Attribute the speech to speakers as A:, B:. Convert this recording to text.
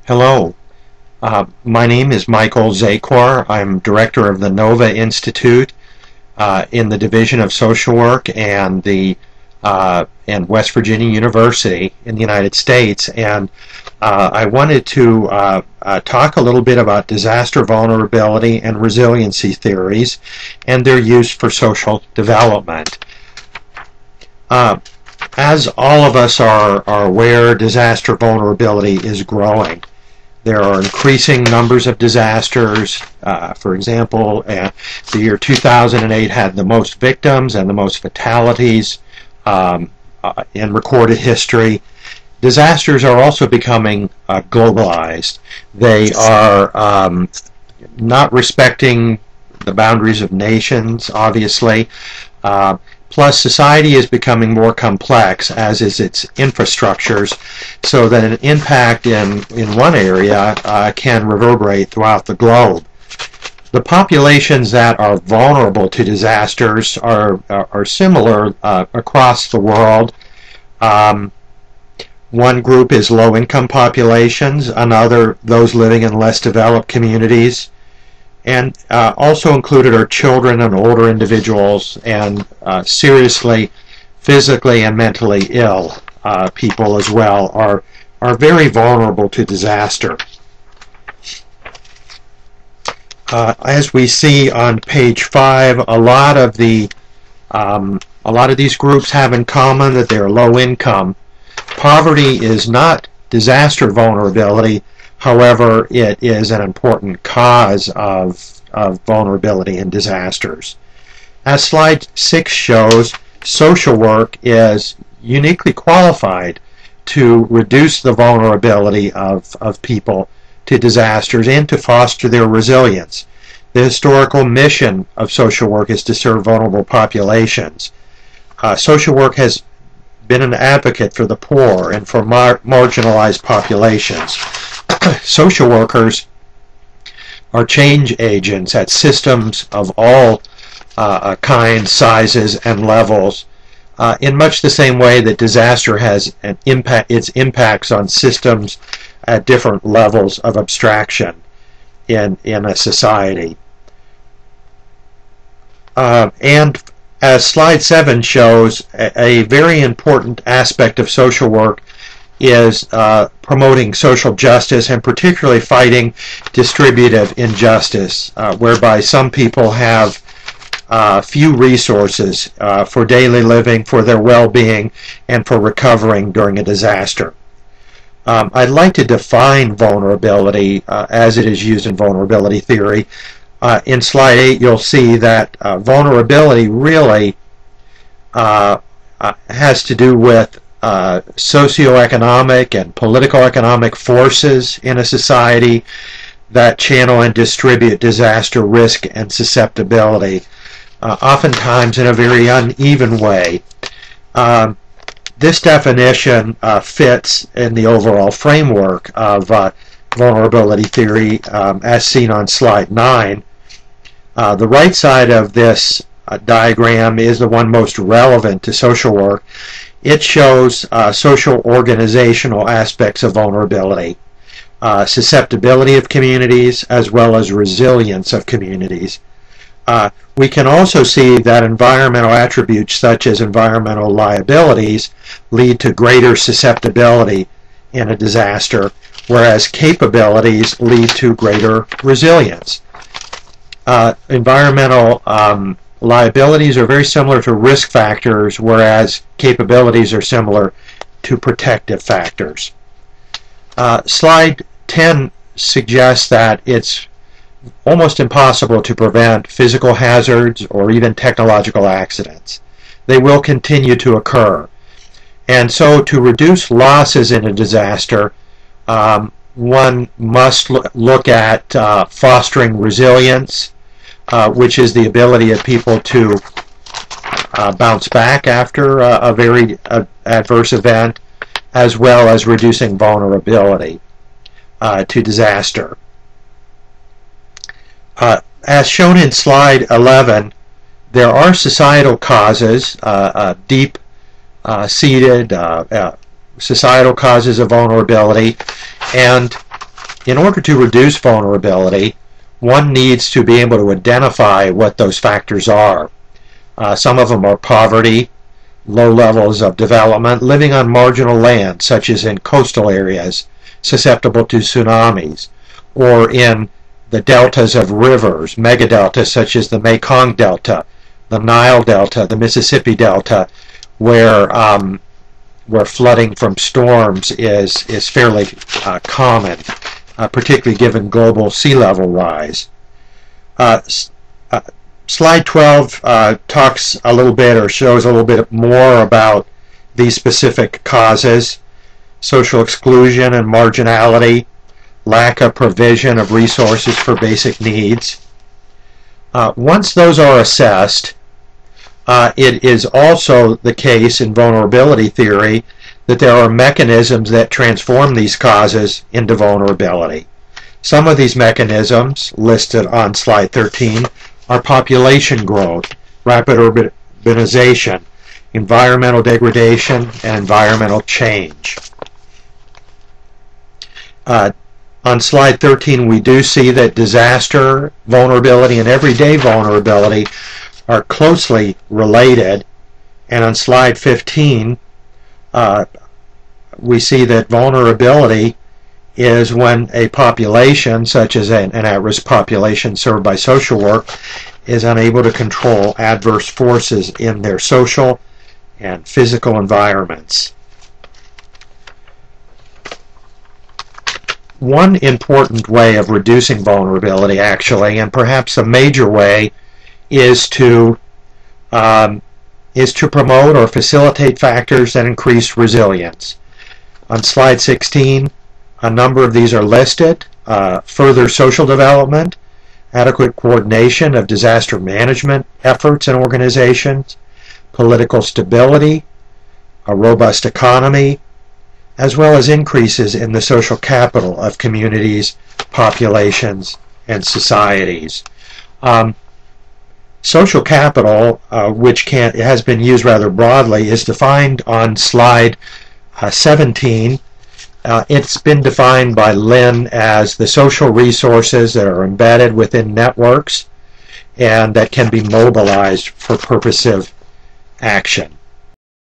A: Hello, my name is Michael Zakour. I'm director of the Nova Institute in the Division of Social Work and West Virginia University in the United States, and I wanted to talk a little bit about disaster vulnerability and resiliency theories and their use for social development. As all of us are aware, disaster vulnerability is growing. There are increasing numbers of disasters. For example, the year 2008 had the most victims and the most fatalities in recorded history. Disasters are also becoming globalized. They are not respecting the boundaries of nations, obviously. Plus, society is becoming more complex, as is its infrastructures, so that an impact in one area can reverberate throughout the globe. The populations that are vulnerable to disasters are similar across the world. One group is low-income populations, another those living in less developed communities. And also included are children and older individuals and seriously physically and mentally ill people as well are very vulnerable to disaster. As we see on page 5, a lot of these groups have in common that they're low income. Poverty is not disaster vulnerability. However, it is an important cause of vulnerability in disasters. As slide 6 shows, social work is uniquely qualified to reduce the vulnerability of people to disasters and to foster their resilience. The historical mission of social work is to serve vulnerable populations. Social work has been an advocate for the poor and for marginalized populations. Social workers are change agents at systems of all kinds, sizes, and levels, in much the same way that disaster has its impacts on systems at different levels of abstraction in a society. And as slide 7 shows, a very important aspect of social work is promoting social justice and particularly fighting distributive injustice, whereby some people have few resources for daily living, for their well-being, and for recovering during a disaster. I'd like to define vulnerability as it is used in vulnerability theory. In slide 8, you'll see that vulnerability really has to do with socioeconomic and political economic forces in a society that channel and distribute disaster risk and susceptibility, oftentimes in a very uneven way. This definition fits in the overall framework of vulnerability theory as seen on slide 9. The right side of this diagram is the one most relevant to social work. It shows social organizational aspects of vulnerability, susceptibility of communities, as well as resilience of communities. We can also see that environmental attributes such as environmental liabilities lead to greater susceptibility in a disaster, whereas capabilities lead to greater resilience. Environmental liabilities are very similar to risk factors, whereas capabilities are similar to protective factors. Slide 10 suggests that it's almost impossible to prevent physical hazards or even technological accidents. They will continue to occur. And so to reduce losses in a disaster, one must look at fostering resilience, which is the ability of people to bounce back after a very adverse event, as well as reducing vulnerability to disaster. As shown in slide 11, there are societal causes, deep-seated societal causes of vulnerability, and in order to reduce vulnerability, one needs to be able to identify what those factors are. Some of them are poverty, low levels of development, living on marginal land, such as in coastal areas susceptible to tsunamis, or in the deltas of rivers, megadeltas such as the Mekong Delta, the Nile Delta, the Mississippi Delta, where flooding from storms is fairly common, particularly given global sea level rise. Slide 12 talks a little bit or shows a little bit more about these specific causes: social exclusion and marginality, lack of provision of resources for basic needs. Once those are assessed, it is also the case in vulnerability theory that there are mechanisms that transform these causes into vulnerability. Some of these mechanisms listed on slide 13 are population growth, rapid urbanization, environmental degradation, and environmental change. On slide 13, we do see that disaster vulnerability and everyday vulnerability are closely related. And on slide 15, we see that vulnerability is when a population, such as an at-risk population served by social work, is unable to control adverse forces in their social and physical environments. One important way of reducing vulnerability, actually, and perhaps a major way, is to promote or facilitate factors that increase resilience. On slide 16, a number of these are listed: further social development, adequate coordination of disaster management efforts and organizations, political stability, a robust economy, as well as increases in the social capital of communities, populations, and societies. Social capital, which has been used rather broadly, is defined on slide 17. It's been defined by Lynn as the social resources that are embedded within networks and that can be mobilized for purposive action.